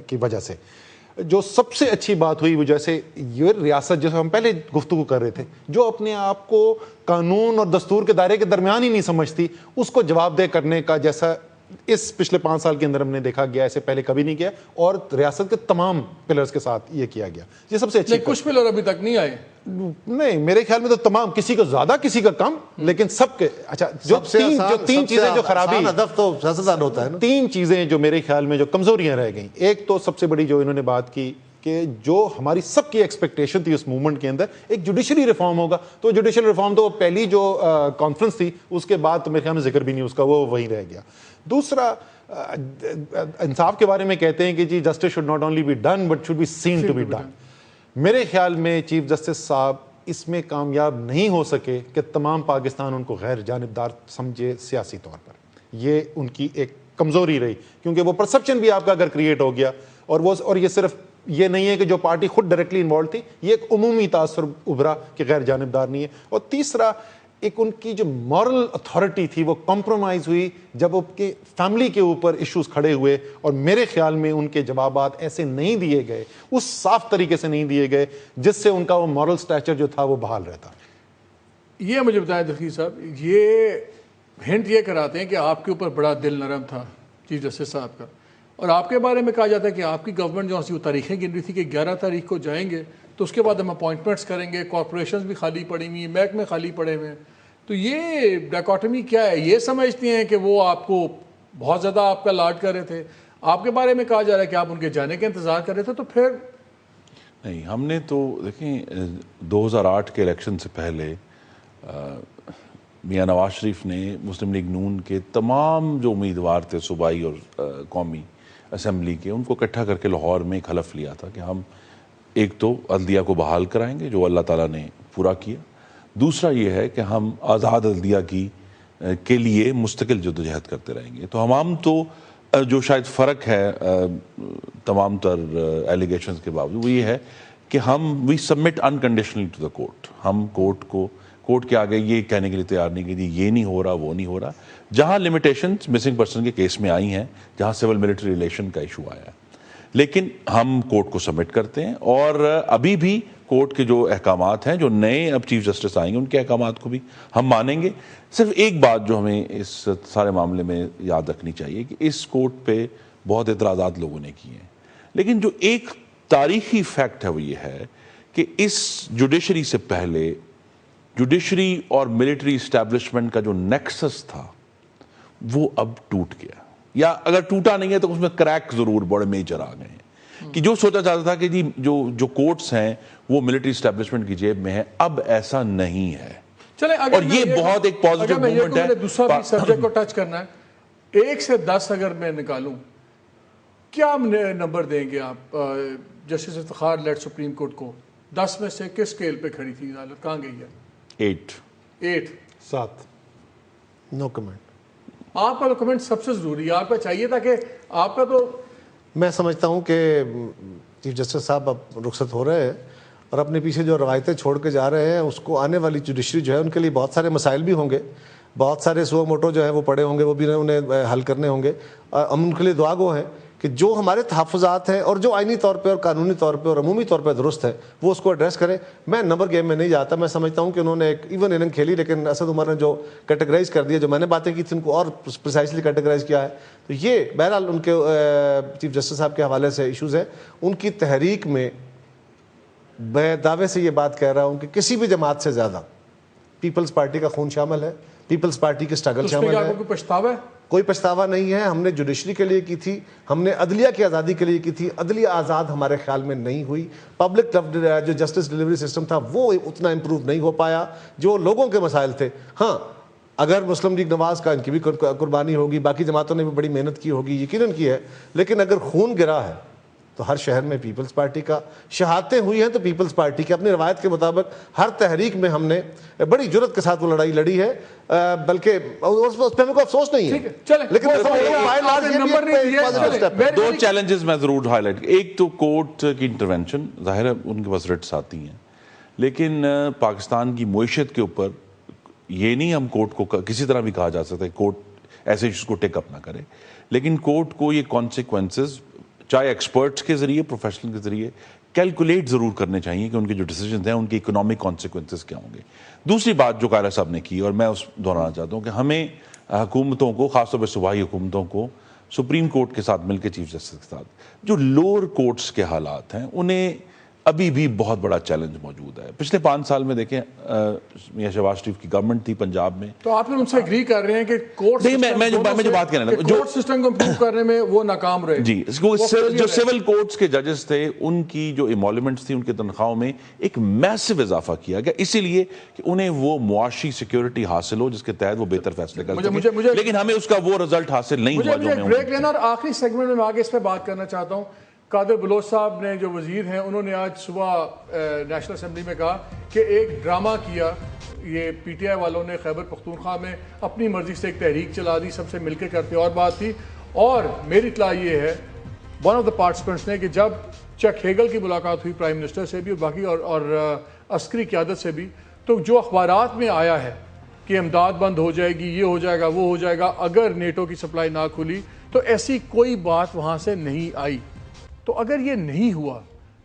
کی وجہ سے. جو سب سے اچھی بات ہوئی وہ جیسے یہ ریاست جیسے ہم پہلے گفتگو کر رہے تھے جو اپنے آپ کو قانون اور دستور کے دائرے کے درمیان ہی نہیں سمجھتی اس کو جواب دہ کرنے کا جیسا اس پچھلے 5 سال کے اندر ہم نے دیکھا گیا, ایسے پہلے کبھی نہیں کیا اور ریاست کے تمام پلرز کے ساتھ یہ کیا گیا. یہ سب سے اچھی کچھ پلر ابھی تک نہیں آئے. نہیں میرے خیال میں تو تمام, کسی کو زیادہ کسی کا کم, لیکن سب کے اچھا جو تین چیزیں جو خرابی ہدف تو سیاستدان ہوتا ہے نا, 3 چیزیں جو میرے خیال میں جو کمزوریاں رہ گئیں. ایک تو سب سے بڑی جو انہوں نے بات کی کہ جو ہماری سب کی ایکسپیکٹیشن تھی اس موومنٹ کے اندر ایک جوڈیشری ریفارم ہوگا, تو جوڈیشل ریفارم تو پہلی جو کانفرنس تھی اس کے بعد تو میرے خیال میں ذکر بھی نہیں اس کا, وہ وہیں رہ گیا. دوسرا انصاف کے بارے میں کہتے ہیں کہ جی justice should not only be done but should be seen to be done. میرے خیال میں چیف جسٹس صاحب اس میں کامیاب نہیں ہو سکے کہ تمام پاکستان ان کو غیر جانبدار سمجھے سیاسی طور پر. یہ ان کی ایک کمزوری رہی کیونکہ وہ پرسپشن بھی آپ کا اگر کریٹ ہو گیا اور یہ صرف یہ نہیں ہے کہ جو پارٹی خود ڈائریکٹلی انوالو تھی, یہ ایک عمومی تاثر ابھرا کہ غیر جانبدار نہیں ہے. اور تیسرا ایک ان کی جو مورل اتھارٹی تھی وہ کمپرومائز ہوئی جب ان کے فیملی کے اوپر ایشوز کھڑے ہوئے, اور میرے خیال میں ان کے جوابات ایسے نہیں دیے گئے, اس صاف طریقے سے نہیں دیے گئے جس سے ان کا وہ مورل سٹیچر جو تھا وہ بحال رہتا. یہ مجھے بتائیں دلخیر صاحب, یہ ہنٹ یہ کراتے ہیں کہ آپ کے اوپر بڑا دل نرم تھا چیف جسٹس صاحب کا, اور آپ کے بارے میں کہا جاتا ہے کہ آپ کی گورنمنٹ جو سی وہ تاریخیں گن رہی تھی کہ 11 تاریخ کو جائیں گے تو اس کے بعد ہم اپوائنٹمنٹس کریں گے, کارپوریشنز بھی خالی پڑی ہوئی ہیں, محکمے خالی پڑے ہوئے ہیں. تو یہ ڈائکاٹمی کیا ہے؟ یہ سمجھتی ہیں کہ وہ آپ کو بہت زیادہ آپ کا لاڈ کر رہے تھے, آپ کے بارے میں کہا جا رہا ہے کہ آپ ان کے جانے کا انتظار کر رہے تھے, تو پھر نہیں, ہم نے تو دیکھیں 2008 کے الیکشن سے پہلے میاں نواز شریف نے مسلم لیگ نون کے تمام جو امیدوار تھے صوبائی اور قومی اسمبلی کے, ان کو اکٹھا کر کے لاہور میں ایک حلف لیا تھا کہ ہم ایک تو عدلیہ کو بحال کرائیں گے جو اللہ تعالیٰ نے پورا کیا, دوسرا یہ ہے کہ ہم آزاد عدلیہ کے لیے مستقل جدوجہد کرتے رہیں گے. تو ہم تو جو شاید فرق ہے تمام تر ایلیگیشنز کے باوجود وہ یہ ہے کہ ہم we submit unconditionally to the court. ہم کورٹ کے آگے یہ کہنے کے لیے تیار نہیں کہ یہ نہیں ہو رہا وہ نہیں ہو رہا. جہاں لمیٹیشنز مسنگ پرسن کے کیس میں آئی ہیں, جہاں سول ملٹری ریلیشن کا ایشو آیا ہے, لیکن ہم کورٹ کو سبمٹ کرتے ہیں, اور ابھی بھی کورٹ کے جو احکامات ہیں, جو نئے اب چیف جسٹس آئیں گے ان کے احکامات کو بھی ہم مانیں گے. صرف ایک بات جو ہمیں اس سارے معاملے میں یاد رکھنی چاہیے کہ اس کورٹ پہ بہت اعتراضات لوگوں نے کیے ہیں, لیکن جو ایک تاریخی فیکٹ ہے وہ یہ ہے کہ اس جوڈیشری سے پہلے جوڈیشری اور ملٹری اسٹیبلشمنٹ کا جو نیکسس تھا وہ اب ٹوٹ گیا, یا اگر ٹوٹا نہیں ہے تو اس میں کریک ضرور بڑے میجر آ گئے ہیں. کہ جو سوچا جاتا تھا کہ جی جو کورٹس ہیں وہ ملٹری اسٹیبلشمنٹ کی جیب میں ہے, اب ایسا نہیں ہے. اور یہ بہت ایک پازیٹیو موومنٹ ہے. دوسرا بھی سبجیکٹ کو ٹچ کرنا ہے, 1 سے 10 اگر میں نکالوں کیا نمبر دیں گے آپ justice Iftikhar lead supreme court کو؟ 10 میں سے کس اسکیل پہ کھڑی تھی عدالت, کہاں گئی ہے؟ 8 7. نو کمنٹ. آپ کا تو کمنٹ سب سے ضروری ہے, آپ کا چاہیے تھا کہ آپ کا تو. میں سمجھتا ہوں کہ چیف جسٹس صاحب اب رخصت ہو رہے ہیں اور اپنے پیچھے جو روایتیں چھوڑ کے جا رہے ہیں اس کو آنے والی جوڈیشری جو ہے ان کے لیے بہت سارے مسائل بھی ہوں گے, بہت سارے سو موٹو جو ہیں وہ پڑے ہوں گے, وہ بھی انہیں حل کرنے ہوں گے. ہم ان کے لیے دعا گو ہیں کہ جو ہمارے تحفظات ہیں اور جو آئینی طور پہ اور قانونی طور پہ اور عمومی طور پہ درست ہے وہ اس کو ایڈریس کریں. میں نمبر گیم میں نہیں جاتا, میں سمجھتا ہوں کہ انہوں نے ایک ایون اننگ کھیلی, لیکن اسد عمر نے جو کیٹیگرائز کر دیا, جو میں نے باتیں کی تھی ان کو اور پریسائزلی کیٹیگرائز کیا ہے. تو یہ بہرحال ان کے چیف جسٹس صاحب کے حوالے سے ایشوز ہیں. ان کی تحریک میں میں دعوے سے یہ بات کہہ رہا ہوں کہ کسی بھی جماعت سے زیادہ پیپلز پارٹی کا خون شامل ہے, پیپلز پارٹی کی اسٹرگل شامل ہے. کوئی پچھتاوا ہے؟ کوئی پچھتاوا نہیں ہے. ہم نے جوڈیشری کے لیے کی تھی, ہم نے عدلیہ کی آزادی کے لیے کی تھی. عدلیہ آزاد ہمارے خیال میں نہیں ہوئی. پبلک جو جسٹس ڈیلیوری سسٹم تھا وہ اتنا امپروو نہیں ہو پایا جو لوگوں کے مسائل تھے. ہاں اگر مسلم لیگ نواز کا ان کی بھی قربانی ہوگی, باقی جماعتوں نے بھی بڑی محنت کی ہوگی, یقیناً کی ہے, لیکن اگر خون گرا ہے تو ہر شہر میں پیپلز پارٹی کا, شہادتیں ہوئی ہیں تو پیپلز پارٹی کے. اپنی روایت کے مطابق ہر تحریک میں ہم نے بڑی جرت کے ساتھ وہ لڑائی لڑی ہے, بلکہ اس پہ ہمیں کو افسوس نہیں ہے. لیکن 2 چیلنجز میں ضرور ہائی لائٹ. ایک تو کورٹ کی انٹرونشن, ظاہر ہے ان کے پاس رٹس آتی ہیں, لیکن پاکستان کی معیشت کے اوپر یہ نہیں ہم کورٹ کو کسی طرح بھی کہا جا سکتا ہے کورٹ ایسے ایشوز کو ٹیک اپ نہ کرے. لیکن کورٹ کو یہ کانسیکوینسز چاہے ایکسپرٹس کے ذریعے, پروفیشنل کے ذریعے کیلکولیٹ ضرور کرنے چاہیے کہ ان کے جو ڈیسیجنز ہیں ان کے اکنامک کانسیکوینسز کیا ہوں گے. دوسری بات جو قائرہ صاحب نے کی اور میں اس دہرانا چاہتا ہوں کہ ہمیں حکومتوں کو, خاص طور پہ صوبائی حکومتوں کو, سپریم کورٹ کے ساتھ مل کے چیف جسٹس کے ساتھ جو لوور کورٹس کے حالات ہیں انہیں ابھی بھی بہت بڑا چیلنج موجود ہے. پچھلے 5 سال میں دیکھیں میاں شہباز شریف کی گورنمنٹ تھی پنجاب میں, تو آپ ان سے اگری کر رہے ہیں کہ کورٹ میں جو بات کہنا جو کورٹ سسٹم کو امپروو کرنے میں وہ ناکام رہے. جی, جو سول کورٹس کے ججز تھے ان کی جو ایمولومنٹس تھی ان کی تنخواہوں میں ایک میسو اضافہ کیا گیا, اسی لیے کہ انہیں وہ معاشی سیکیورٹی حاصل ہو جس کے تحت وہ بہتر فیصلے کر سکیں, لیکن ہمیں اس کا وہ رزلٹ حاصل نہیں ہوا. مجھے بریک لینا اور آخری سیگمنٹ میں آگے اس پہ بات کرنا چاہتا ہوں. قادر بلوچ صاحب نے جو وزیر ہیں انہوں نے آج صبح نیشنل اسمبلی میں کہا کہ ایک ڈرامہ کیا, یہ پی ٹی آئی والوں نے خیبر پختونخوا میں اپنی مرضی سے ایک تحریک چلا دی, سب سے مل کے کرتے اور بات تھی. اور میری اطلاع یہ ہے ون آف دا پارٹیسپینٹس نے کہ جب چک ہیگل کی ملاقات ہوئی پرائم منسٹر سے بھی اور باقی اور عسکری قیادت سے بھی, تو جو اخبارات میں آیا ہے کہ امداد بند ہو جائے گی, یہ ہو جائے گا, وہ ہو جائے گا اگر نیٹو کی سپلائی نہ کھلی, تو ایسی کوئی بات وہاں سے نہیں آئی. تو اگر یہ نہیں ہوا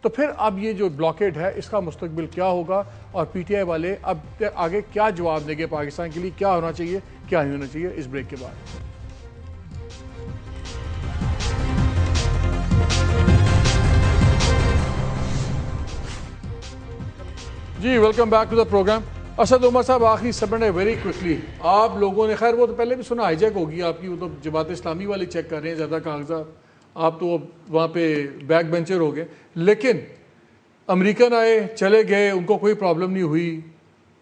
تو پھر اب یہ جو بلاکیڈ ہے اس کا مستقبل کیا ہوگا, اور پی ٹی آئی والے اب آگے کیا جواب دیں گے پاکستان کے لیے, کیا ہونا چاہیے کیا نہیں ہونا چاہیے, اس بریک کے بعد. جی welcome back to the programme. Asad Umar Sahib, آخری سبمنٹ ہے ویری کوئکلی. آپ لوگوں نے, خیر وہ تو پہلے بھی سنا ہائی جیک ہوگی آپ کی, وہ تو جماعت اسلامی والے چیک کر رہے ہیں زیادہ کاغذات, آپ تو وہاں پہ بیک بینچر ہو گئے, لیکن امریکن آئے چلے گئے, ان کو کوئی پرابلم نہیں ہوئی,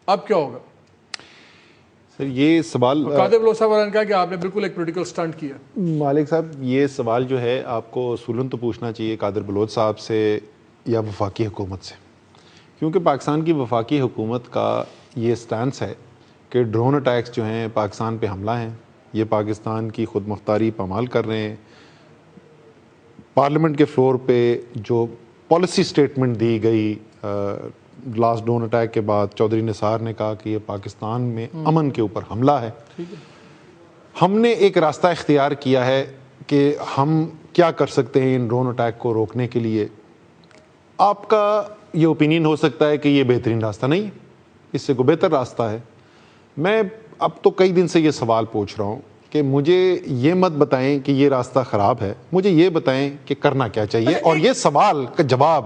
اب کیا ہوگا؟ سر یہ سوال قادر بلوچ صاحب نے کہا کہ آپ نے بالکل ایک پولیٹیکل سٹنٹ کیا. مالک صاحب یہ سوال جو ہے آپ کو اصولاً تو پوچھنا چاہیے قادر بلوچ صاحب سے یا وفاقی حکومت سے, کیونکہ پاکستان کی وفاقی حکومت کا یہ سٹانس ہے کہ ڈرون اٹیکس جو ہیں پاکستان پہ حملہ ہیں, یہ پاکستان کی خود مختاری پامال کر رہے ہیں. پارلیمنٹ کے فلور پہ جو پالیسی سٹیٹمنٹ دی گئی لاسٹ ڈرون اٹیک کے بعد, چودھری نثار نے کہا کہ یہ پاکستان میں امن کے اوپر حملہ ہے. ہم نے ایک راستہ اختیار کیا ہے کہ ہم کیا کر سکتے ہیں ان ڈرون اٹیک کو روکنے کے لیے. آپ کا یہ اوپینین ہو سکتا ہے کہ یہ بہترین راستہ نہیں ہے, اس سے کوئی بہتر راستہ ہے. میں اب تو کئی دن سے یہ سوال پوچھ رہا ہوں کہ مجھے یہ مت بتائیں کہ یہ راستہ خراب ہے, مجھے یہ بتائیں کہ کرنا کیا چاہیے, اور یہ سوال کا جواب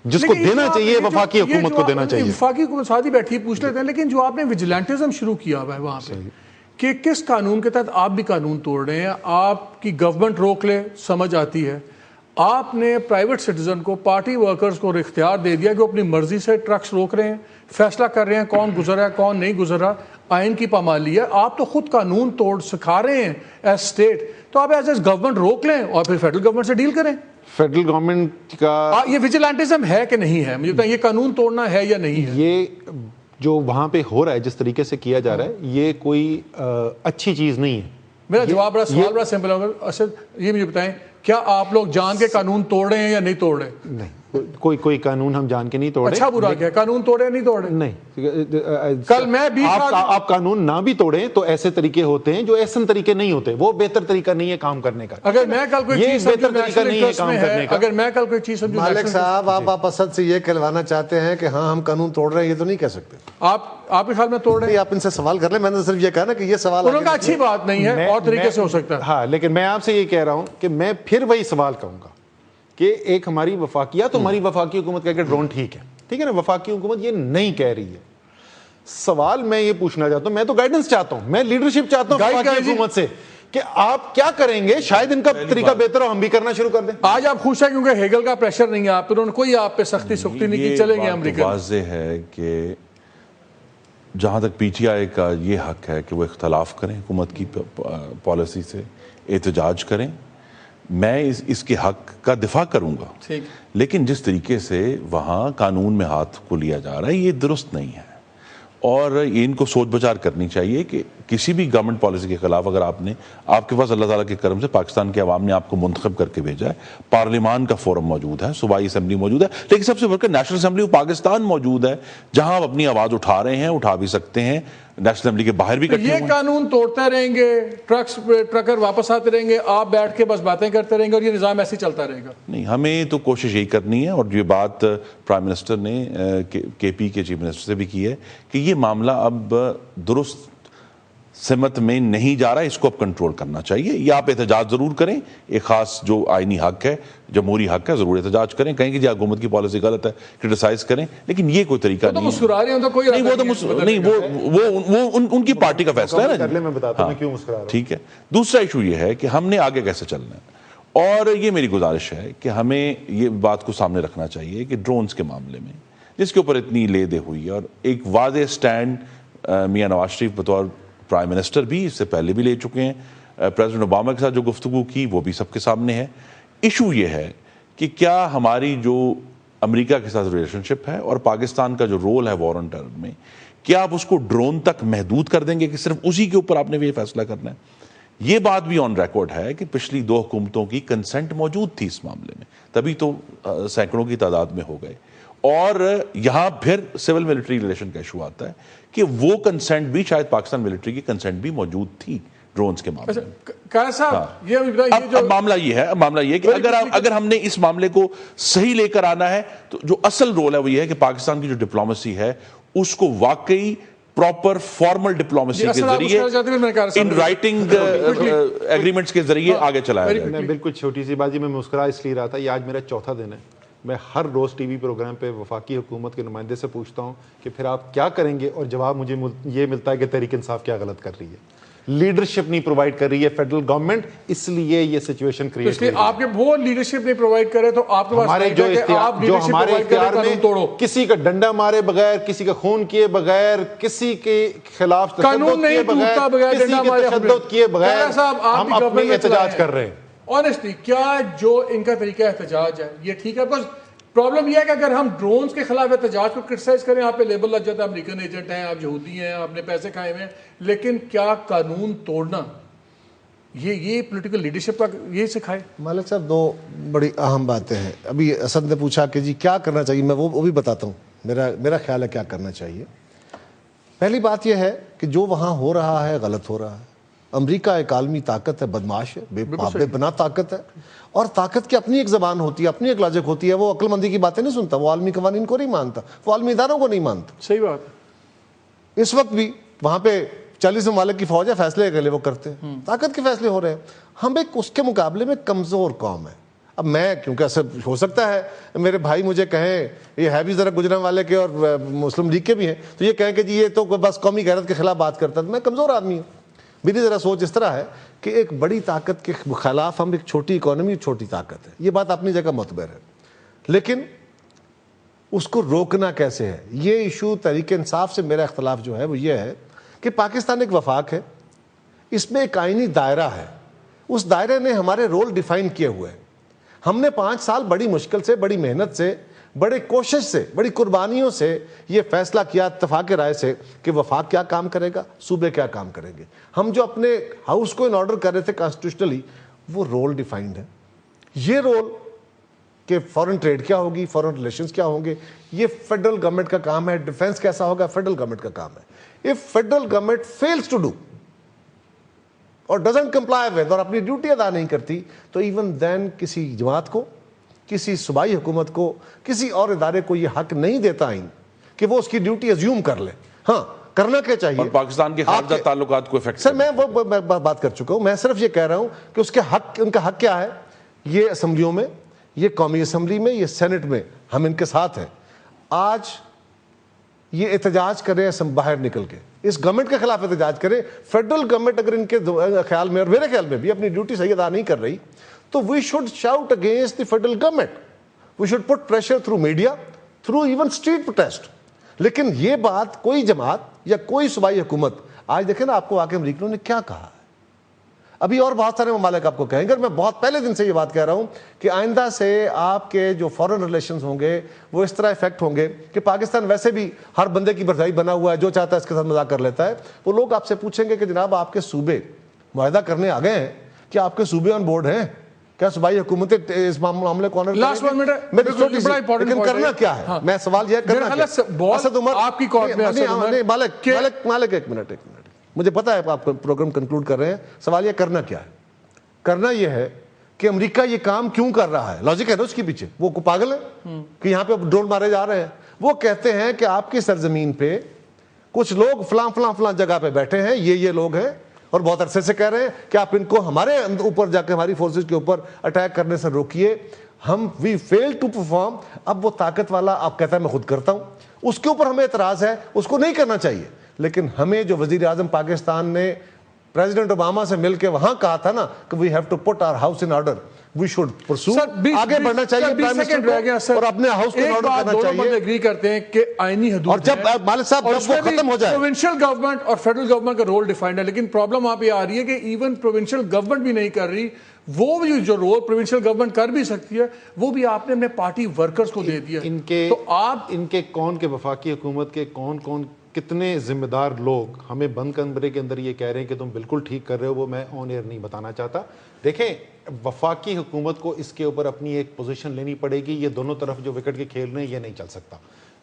جس کو دینا چاہیے وفاقی حکومت کو دینا چاہیے. وفاقی حکومت ساتھ ہی بیٹھی پوچھ لیتے ہیں, لیکن جو آپ نے ویجیلنٹزم شروع کیا ہوا ہے وہاں پہ کہ کس قانون کے تحت آپ بھی قانون توڑ رہے ہیں, آپ کی گورنمنٹ روک لے سمجھ آتی ہے, آپ نے پرائیویٹ سٹیزن کو, پارٹی ورکرز کو اختیار دے دیا کہ وہ اپنی مرضی سے ٹرکس روک رہے ہیں, فیصلہ کر رہے ہیں کون گزر رہا ہے کون نہیں گزر رہا, آئین کی پامالی ہے. آپ تو خود قانون توڑ سکھا رہے ہیں ایز اسٹیٹ, تو آپ ایز گورنمنٹ روک لیں اور پھر فیڈرل گورنمنٹ سے ڈیل کریں. فیڈرل گورنمنٹ کا یہ ویجیلنٹزم ہے کہ نہیں ہے, مجھے بتائیں یہ قانون توڑنا ہے یا نہیں ہے؟ یہ جو وہاں پہ ہو رہا ہے, جس طریقے سے کیا جا رہا ہے, یہ کوئی اچھی چیز نہیں ہے. میرا جواب بڑا سوال بڑا سمپل ہوگا. اسد یہ مجھے بتائیں, کیا آپ لوگ جان کے قانون توڑ رہے ہیں یا نہیں توڑ رہے؟ نہیں, کوئی قانون ہم جان کے نہیں توڑ رہے. اچھا برا کیا, قانون توڑے نہیں توڑے؟ نہیں, کل میں بھی آپ قانون نہ بھی توڑیں تو ایسے طریقے ہوتے ہیں جو احسن طریقے نہیں ہوتے, وہ بہتر طریقہ نہیں ہے کام کرنے کا. اگر میں کل کوئی چیز بہتر طریقہ نہیں ہے کام کرنے کا. اگر میں کل کوئی چیز سمجھوں, مالک صاحب آپ اسد سے یہ کہلوانا چاہتے ہیں کہ ہاں ہم قانون توڑ رہے ہیں, یہ تو نہیں کہہ سکتے. آپ کے خیال میں توڑ رہے ہیں؟ آپ ان سے سوال کر لیں, میں نے صرف یہ کہا نا کہ یہ سوال انہوں نے اچھی بات نہیں ہے, اور طریقے سے ہو سکتا ہے. ہاں, لیکن میں آپ سے یہ کہہ رہا ہوں کہ میں پھر وہی سوال کہوں گا کہ ایک ہماری وفاقیت, تو ہماری وفاقی حکومت کہہ کہ ڈرون ٹھیک ہے نا, وفاقی حکومت یہ نہیں کہہ رہی ہے. سوال میں یہ پوچھنا چاہتا ہوں, میں تو گائیڈنس چاہتا ہوں, میں لیڈرشپ چاہتا ہوں وفاقی حکومت سے کہ آپ کیا کریں گے, شاید ان کا طریقہ بہتر ہو, ہم بھی کرنا شروع کر دیں. آج آپ خوش ہیں کیونکہ ہیگل کا پریشر نہیں ہے آپ پر, کوئی آپ پہ سختی نہیں کی, چلیں گے امریکہ. واضح ہے کہ جہاں تک پی ٹی آئی کا یہ حق ہے کہ وہ اختلاف کریں حکومت کی پالیسی سے, احتجاج کریں, میں اس کے حق کا دفاع کروں گا, لیکن جس طریقے سے وہاں قانون میں ہاتھ کو لیا جا رہا ہے یہ درست نہیں ہے, اور ان کو سوچ بچار کرنی چاہیے کہ کسی بھی گورنمنٹ پالیسی کے خلاف اگر آپ کے پاس اللہ تعالیٰ کے کرم سے پاکستان کے عوام نے آپ کو منتخب کر کے بھیجا ہے, پارلیمان کا فورم موجود ہے, صوبائی اسمبلی موجود ہے, لیکن سب سے بڑھ کر نیشنل اسمبلی آف پاکستان موجود ہے جہاں آپ اپنی آواز اٹھا رہے ہیں, اٹھا بھی سکتے ہیں, نیشنل اسمبلی کے باہر بھی یہ قانون توڑتے رہیں گے, ٹرکر واپس آتے رہیں گے, آپ بیٹھ کے بس باتیں کرتے رہیں گے اور یہ نظام ایسے چلتا رہے گا. نہیں, ہمیں تو کوشش یہی کرنی ہے, اور یہ بات پرائم منسٹر نے کے پی کے چیف منسٹر سے بھی کی ہے کہ یہ معاملہ اب درست سمت میں نہیں جا رہا ہے, اس کو اب کنٹرول کرنا چاہیے. یا آپ احتجاج ضرور کریں, ایک خاص جو آئینی حق ہے, جمہوری حق ہے, ضرور احتجاج کریں, کہیں کہ جی حکومت کی پالیسی غلط ہے, کرٹیسائز کریں, لیکن یہ کوئی طریقہ نہیں ہے. مسکرا رہے ہیں تو کوئی نہیں, وہ ان کی پارٹی کا فیصلہ ہے نا, میں بتاتا ہوں کیوں مسکرا رہا ہوں. ٹھیک ہے. دوسرا ایشو یہ ہے کہ ہم نے آگے کیسے چلنا ہے, اور یہ میری گزارش ہے کہ ہمیں یہ بات کو سامنے رکھنا چاہیے کہ ڈرونز کے معاملے میں جس کے اوپر اتنی لے دے ہوئی ہے, اور ایک واضح سٹینڈ میاں نواز شریف بطور پرائم منسٹر بھی اس سے پہلے بھی لے چکے ہیں, پریزیڈنٹ اوباما کے ساتھ جو گفتگو کی وہ بھی سب کے سامنے ہے. ایشو یہ ہے کہ کیا ہماری جو امریکہ کے ساتھ ریلیشن شپ ہے اور پاکستان کا جو رول ہے وار آن ٹیرر میں, کیا آپ اس کو ڈرون تک محدود کر دیں گے کہ صرف اسی کے اوپر آپ نے یہ فیصلہ کرنا ہے. یہ بات بھی آن ریکارڈ ہے کہ پچھلی 2 حکومتوں کی کنسنٹ موجود تھی اس معاملے میں, تبھی تو سینکڑوں کی تعداد میں ہو گئے. اور یہاں پھر سول ملٹری ریلیشن کا ایشو آتا ہے کہ وہ کنسنٹ بھی شاید پاکستان ملٹری کی کنسنٹ بھی موجود تھی ڈرونز کے معاملے میں. اب معاملہ یہ ہے کہ اگر ہم نے اس معاملے کو صحیح لے کر آنا ہے تو جو اصل رول ہے وہ یہ ہے کہ پاکستان کی جو ڈپلومیسی ہے اس کو واقعی پراپر فارمل ڈپلومیسی کے ذریعے ان رائٹنگ ایگریمنٹس کے ذریعے آگے چلایا جائے. میں بالکل چھوٹی سی بات, میں مسکرا اس لیے رہا تھا, یہ آج میرا 4تھا دن ہے. میں ہر روز ٹی وی پروگرام پہ وفاقی حکومت کے نمائندے سے پوچھتا ہوں کہ پھر آپ کیا کریں گے, اور جواب مجھے یہ ملتا ہے کہ تحریک انصاف کیا غلط کر رہی ہے, لیڈرشپ نہیں پرووائڈ کر رہی ہے فیڈرل گورنمنٹ, اس لیے یہ سچویشن کریٹ ہوئی. آپ کے وہ لیڈرشپ نہیں پرووائڈ کرے تو آپ ہمارے جو ہمارے اختیار میں کسی کا ڈنڈا مارے بغیر, کسی کا خون کیے بغیر, کسی کے خلاف قانون نہیں ٹوٹتا بغیر, کسی کے تشدد کیے بغیر ہم اپنی احتجاج کر رہے ہیں. آنیسٹلی کیا جو ان کا طریقہ احتجاج ہے یہ ٹھیک ہے؟ بس پرابلم یہ ہے کہ اگر ہم ڈرونز کے خلاف احتجاج کو کرٹیسائز کریں, آپ پہ لیبل لگ جاتا ہے امریکن ایجنٹ ہیں, آپ یہودی ہیں, آپ نے پیسے کھائے ہوئے ہیں, لیکن کیا قانون توڑنا یہ پولیٹیکل لیڈرشپ کا یہ سکھائے؟ مالک صاحب 2 بڑی اہم باتیں ہیں. ابھی اسد نے پوچھا کہ جی کیا کرنا چاہیے, میں وہ بھی بتاتا ہوں میرا خیال ہے کیا کرنا چاہیے. پہلی بات یہ ہے کہ جو وہاں ہو رہا ہے غلط ہو رہا ہے. امریکہ ایک عالمی طاقت ہے, بدماش ہے, بے بنا طاقت ہے, اور طاقت کی اپنی ایک زبان ہوتی ہے, اپنی ایک لاجک ہوتی ہے. وہ عقل مندی کی باتیں نہیں سنتا, وہ عالمی قوانین کو نہیں مانتا, وہ عالمی اداروں کو نہیں مانتا. صحیح بات ہے. اس وقت بھی وہاں پہ 40 ممالک کی فوج ہے, فیصلے کے لیے وہ کرتے ہیں, طاقت کے فیصلے ہو رہے ہیں. ہم ایک اس کے مقابلے میں کمزور قوم ہے. اب میں کیونکہ ایسا ہو سکتا ہے میرے بھائی مجھے کہیں, یہ ہے بھی ذرا گجران والے کے اور مسلم لیگ کے بھی ہیں, تو یہ کہیں کہ جی یہ تو بس قومی غیرت کے خلاف بات کرتا ہے. میں کمزور آدمی ہوں, میری ذرا سوچ اس طرح ہے کہ ایک بڑی طاقت کے خلاف ہم ایک چھوٹی اکانومی, چھوٹی طاقت ہے, یہ بات اپنی جگہ معتبر ہے, لیکن اس کو روکنا کیسے ہے یہ ایشو. تحریک انصاف سے میرا اختلاف جو ہے وہ یہ ہے کہ پاکستان ایک وفاق ہے, اس میں ایک آئینی دائرہ ہے, اس دائرے نے ہمارے رول ڈیفائن کیے ہوئے ہیں. ہم نے 5 سال بڑی مشکل سے, بڑی محنت سے, بڑے کوشش سے, بڑی قربانیوں سے یہ فیصلہ کیا اتفاق رائے سے کہ وفاق کیا کام کرے گا, صوبے کیا کام کریں گے. ہم جو اپنے ہاؤس کو ان آرڈر کر رہے تھے کانسٹیٹیوشنلی, وہ رول ڈیفائنڈ ہے. یہ رول کہ فورن ٹریڈ کیا ہوگی, فورن ریلیشنز کیا ہوں گے, یہ فیڈرل گورنمنٹ کا کام ہے. ڈیفنس کیسا ہوگا, فیڈرل گورنمنٹ کا کام ہے. if federal government fails to do اور ڈزنٹ کمپلائی ود, اور اپنی ڈیوٹی ادا نہیں کرتی, تو ایون دین کسی جماعت کو, کسی صوبائی حکومت کو, کسی اور ادارے کو یہ حق نہیں دیتا آئین کہ وہ اس کی ڈیوٹی ازیوم کر لے. ہاں کرنا کیا چاہیے, اور پاکستان کے خارجہ تعلقات کو افیکٹ. سر میں وہ بات کر چکا ہوں, میں صرف یہ کہہ رہا ہوں کہ اس کے حق, ان کا حق کیا ہے. یہ اسمبلیوں میں, یہ قومی اسمبلی میں, یہ سینٹ میں ہم ان کے ساتھ ہیں. آج یہ احتجاج کریں باہر نکل کے, اس گورنمنٹ کے خلاف احتجاج کریں. فیڈرل گورنمنٹ اگر ان کے خیال میں اور میرے خیال میں بھی اپنی ڈیوٹی صحیح ادا نہیں کر رہی, تو we should shout against the federal government. We should put pressure through media, through even street protest. لیکن یہ بات کوئی جماعت یا کوئی صوبائی حکومت, آج دیکھیں نا آپ کو آ کے امریکنوں نے کیا کہا ہے. ابھی اور بہت سارے ممالک آپ کو کہیں گے. میں بہت پہلے دن سے یہ بات کہہ رہا ہوں کہ آئندہ سے آپ کے جو فورن ریلیشنز ہوں گے وہ اس طرح افیکٹ ہوں گے کہ پاکستان ویسے بھی ہر بندے کی بھرجائی بنا ہوا ہے, جو چاہتا ہے اس کے ساتھ مذاق کر لیتا ہے. وہ لوگ آپ سے پوچھیں گے کہ جناب آپ کے صوبے معاہدہ کرنے آ گئے ہیں, کیا آپ کے صوبے آن بورڈ ہیں, کیا صوبائی حکومتیں اس معاملے کو لیکن کرنا کیا ہے؟ میں سوال یہ کرنا اسد عمر آپ کی کورٹ میں مالک ایک منٹ مجھے پتا ہے آپ پروگرام کنکلوڈ کر رہے ہیں. سوال یہ کرنا کیا ہے؟ کرنا یہ ہے کہ امریکہ یہ کام کیوں کر رہا ہے, لاجک ہے نا اس کے پیچھے. وہ پاگل ہے کہ یہاں پہ ڈرون مارے جا رہے ہیں. وہ کہتے ہیں کہ آپ کی سرزمین پہ کچھ لوگ فلاں فلاں فلاں جگہ پہ بیٹھے ہیں, یہ لوگ ہیں, اور بہت عرصے سے کہہ رہے ہیں کہ آپ ان کو ہمارے اوپر جا کے ہماری فورسز کے اوپر اٹیک کرنے سے روکیے. ہم وی فیل ٹو پرفارم. اب وہ طاقت والا آپ کہتا ہے میں خود کرتا ہوں, اس کے اوپر ہمیں اعتراض ہے, اس کو نہیں کرنا چاہیے. لیکن ہمیں جو وزیر اعظم پاکستان نے پریزیڈنٹ اوباما سے مل کے وہاں کہا تھا نا کہ we have to put our house in order, we should pursue, آگے بڑھنا چاہیے اور اپنے ہاؤس کو آرڈر کرنا چاہیے. ایگری کرتے ہیں کہ آئینی حدود, اور جب مالک صاحب جب وہ ختم ہو جائے, پروونشل گورنمنٹ اور فیڈرل گورنمنٹ کا رول ڈیفائنڈ ہے, لیکن پرابلم آپ یہ آ رہی ہے کہ ایون پروونشل گورنمنٹ بھی نہیں کر رہی. وہ بھی جو رول پروونشل گورنمنٹ کر بھی سکتی ہے وہ بھی آپ نے اپنے پارٹی ورکرز کو دے دیا. تو آپ ان کے کون کے وفاقی حکومت کے کون کتنے ذمہ دار لوگ ہمیں بند کمرے کے اندر یہ کہہ رہے ہیں کہ تم بالکل ٹھیک کر رہے ہو, وہ میں آن ایئر نہیں بتانا چاہتا. دیکھیں, وفاقی حکومت کو اس کے اوپر اپنی ایک پوزیشن لینی پڑے گی. یہ دونوں طرف جو وکٹ کے کھیل رہے ہیں یہ نہیں چل سکتا.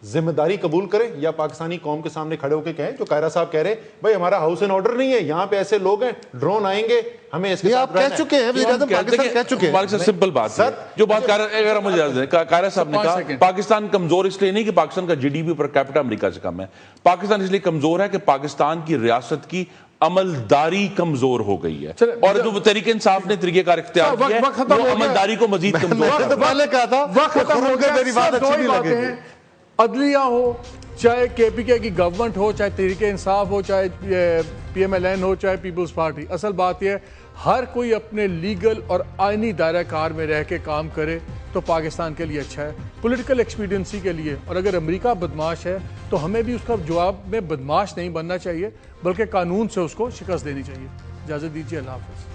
ذمہ داری قبول کریں یا پاکستانی قوم کے سامنے کھڑے ہو کے کہیں جو قائرہ صاحب کہہ رہے ہیں بھائی ہمارا ہاؤس ان آرڈر نہیں ہے, یہاں پہ ایسے لوگ ہیں, ڈرون آئیں گے, ہمیں اس کے ساتھ آپ کہہ چکے ہیں, وزیر اعظم پاکستان کہہ چکے ہیں. سمپل بات ہے جو بات قائرہ صاحب نے کہا, پاکستان کمزور اس لیے نہیں کہ پاکستان کا G D P per capita امریکہ سے کم ہے. پاکستان اس لیے کمزور ہے کہ پاکستان کی ریاست کی عملداری کمزور ہو گئی ہے, اور جو تحریک انصاف نے طریقہ کار اختیار کیا ہے وہ عملداری کو مزید کمزور تو پہلے کہا تھا وقت ختم ہو گیا. میری بات اچھی نہیں لگے گی. عدلیہ ہو, چاہے کے پی کے کی گورنمنٹ ہو, چاہے تحریک انصاف ہو, چاہے پی ایم ایل این ہو, چاہے پیپلز پارٹی, اصل بات یہ ہے ہر کوئی اپنے لیگل اور آئینی دائرہ کار میں رہ کے کام کرے تو پاکستان کے لیے اچھا ہے, پولیٹیکل ایکسپیڈینسی کے لیے. اور اگر امریکہ بدماش ہے تو ہمیں بھی اس کا جواب میں بدماش نہیں بننا چاہیے, بلکہ قانون سے اس کو شکست دینی چاہیے. اجازت دیجیے, اللہ حافظ.